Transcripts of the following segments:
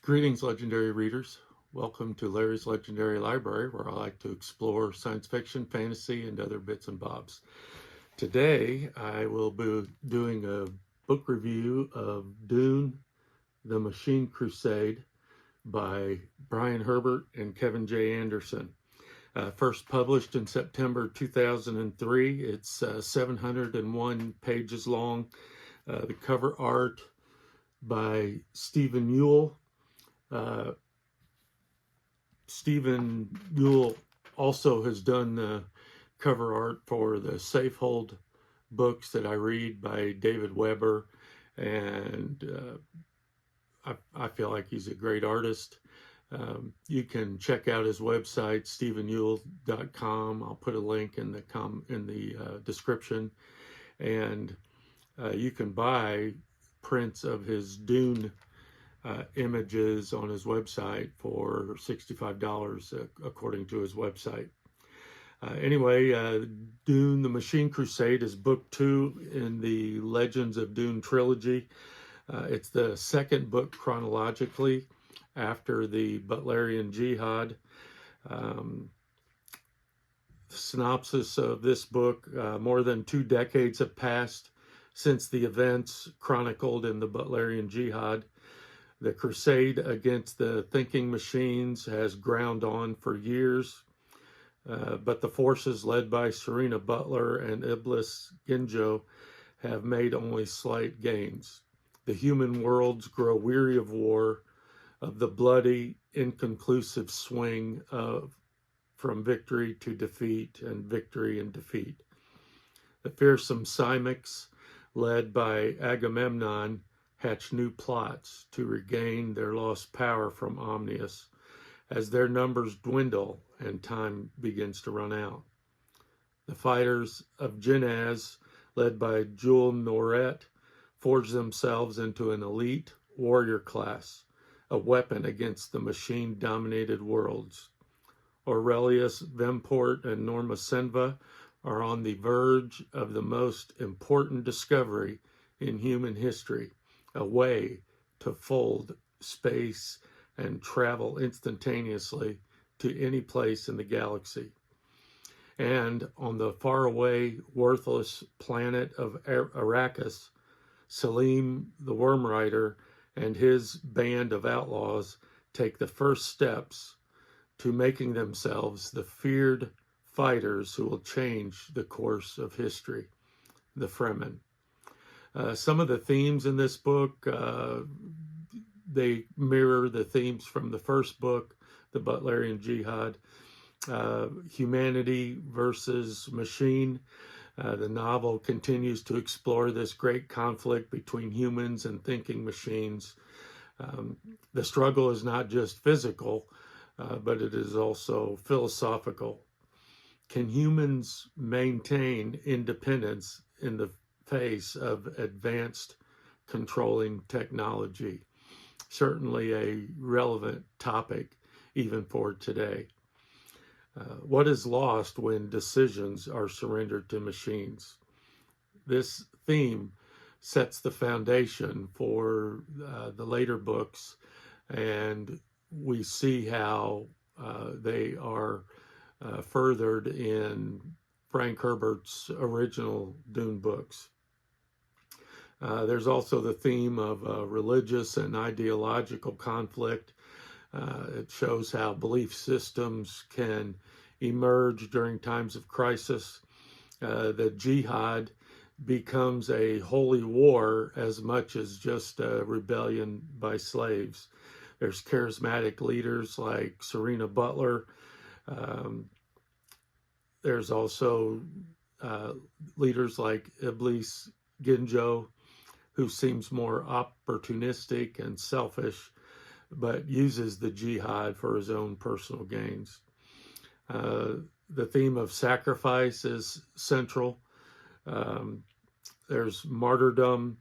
Greetings, legendary readers. Welcome to Larry's Legendary Library, where I like to explore science fiction, fantasy, and other bits and bobs. Today, I will be doing a book review of Dune, The Machine Crusade by Brian Herbert and Kevin J. Anderson. First published in September 2003. It's 701 pages long. The cover art by Youll. Youll also has done the cover art for the Safehold books that I read by David Weber, and I feel like he's a great artist. You can check out his website, stephenyoull.com. I'll put a link in the description, and you can buy prints of his Dune images on his website for $65 according to his website. Anyway, Dune, The Machine Crusade is book 2 in the Legends of Dune trilogy. It's the second book chronologically after the Butlerian Jihad. The synopsis of this book: more than 2 decades have passed since the events chronicled in the Butlerian Jihad. The crusade against the thinking machines has ground on for years, but the forces led by Serena Butler and Iblis Ginjo have made only slight gains. The human worlds grow weary of war, of the bloody, inconclusive swing from victory to defeat and victory and defeat. The fearsome Cymics, led by Agamemnon, hatch new plots to regain their lost power from Omnius as their numbers dwindle and time begins to run out. The fighters of Jinaz, led by Youll Noret, forge themselves into an elite warrior class, a weapon against the machine-dominated worlds. Aurelius Vemport and Norma Senva are on the verge of the most important discovery in human history: a way to fold space and travel instantaneously to any place in the galaxy. And on the faraway, worthless planet of Arrakis, Selim the Worm Rider and his band of outlaws take the first steps to making themselves the feared fighters who will change the course of histoy, the Fremen. Some of the themes in this book, they mirror the themes from the first book, the Butlerian Jihad. Humanity versus machine. The novel continues to explore this great conflict between humans and thinking machines. The struggle is not just physical, but it is also philosophical. Can humans maintain independence in the face of advanced controlling technology? Certainly a relevant topic even for today. What is lost when decisions are surrendered to machines? This theme sets the foundation for the later books, and we see how they are furthered in Frank Herbert's original Dune books. There's also the theme of religious and ideological conflict. It shows how belief systems can emerge during times of crisis. The Jihad becomes a holy war as much as just a rebellion by slaves. There's charismatic leaders like Serena Butler. There's also leaders like Iblis Ginjo, who seems more opportunistic and selfish, but uses the jihad for his own personal gains. The theme of sacrifice is central. There's martyrdom,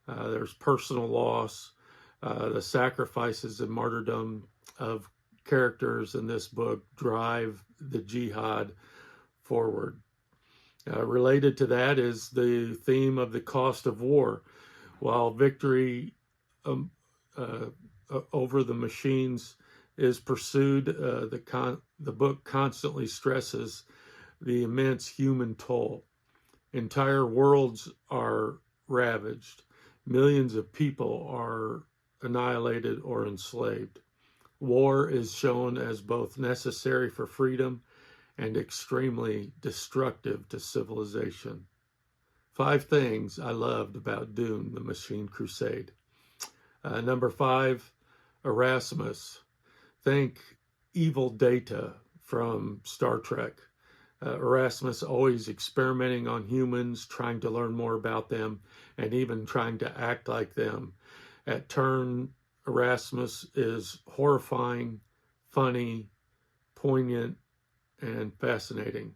there's personal loss. The sacrifices and martyrdom of characters in this book drive the jihad forward. Related to that is the theme of the cost of war. While victory over the machines is pursued. The book constantly stresses the immense human toll. Entire worlds are ravaged. Millions of people are annihilated or enslaved. War is shown as both necessary for freedom and extremely destructive to civilization. 5 things I loved about Dune, the Machine Crusade. Number 5, Erasmus. Think evil Data from Star Trek. Erasmus always experimenting on humans, trying to learn more about them, and even trying to act like them. At turn, Erasmus is horrifying, funny, poignant, and fascinating.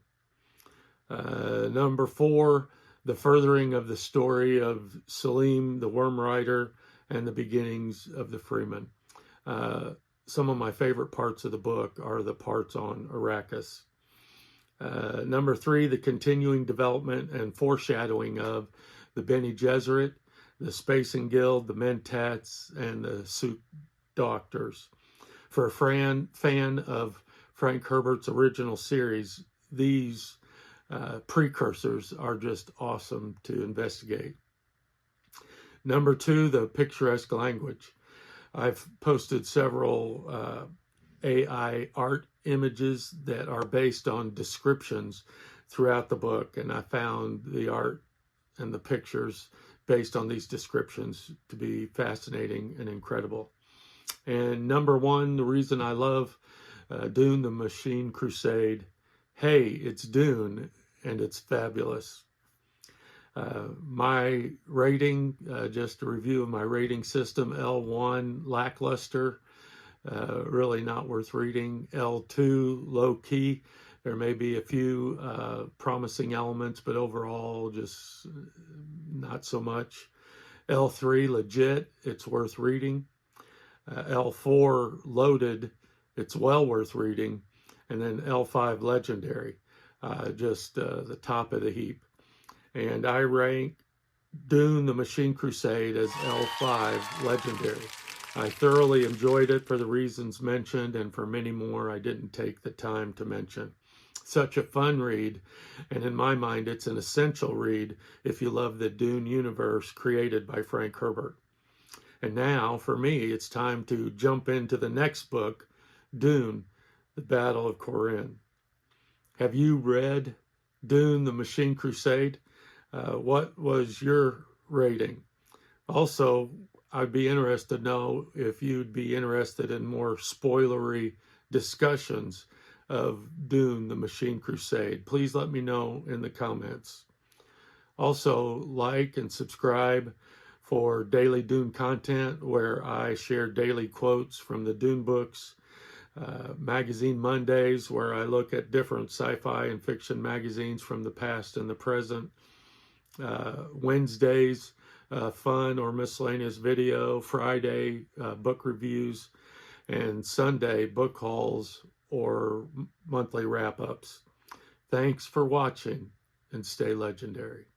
Number 4, the furthering of the story of Selim, the Worm Rider, and the beginnings of the Freeman. Some of my favorite parts of the book are the parts on Arrakis. Number 3, the continuing development and foreshadowing of the Bene Gesserit, the Spacing Guild, the Mentats, and the Suk Doctors. For a fan of Frank Herbert's original series, these precursors are just awesome to investigate. Number 2, the picturesque language. I've posted several AI art images that are based on descriptions throughout the book, and I found the art and the pictures based on these descriptions to be fascinating and incredible. And number 1, the reason I love Dune, the Machine Crusade, hey, it's Dune, and it's fabulous. My rating, just a review of my rating system, L1, lackluster, really not worth reading. L2, low key. There may be a few promising elements, but overall just not so much. L3, legit, it's worth reading. L4, loaded, it's well worth reading. And then L5, legendary, just the top of the heap. And I rank Dune, the Machine Crusade as L5, legendary. I thoroughly enjoyed it for the reasons mentioned and for many more I didn't take the time to mention. Such a fun read, and in my mind it's an essential read if you love the Dune universe created by Frank Herbert. And now, for me, it's time to jump into the next book, Dune, the Battle of Corrin. Have you read Dune, the Machine Crusade? What was your rating? Also, I'd be interested to know if you'd be interested in more spoilery discussions of Dune, the Machine Crusade. Please let me know in the comments. Also, like and subscribe for daily Dune content where I share daily quotes from the Dune books. Magazine Mondays, where I look at different sci-fi and fiction magazines from the past and the present. Wednesdays, fun or miscellaneous video. Friday, book reviews. And Sunday, book hauls or monthly wrap-ups. Thanks for watching, and stay legendary.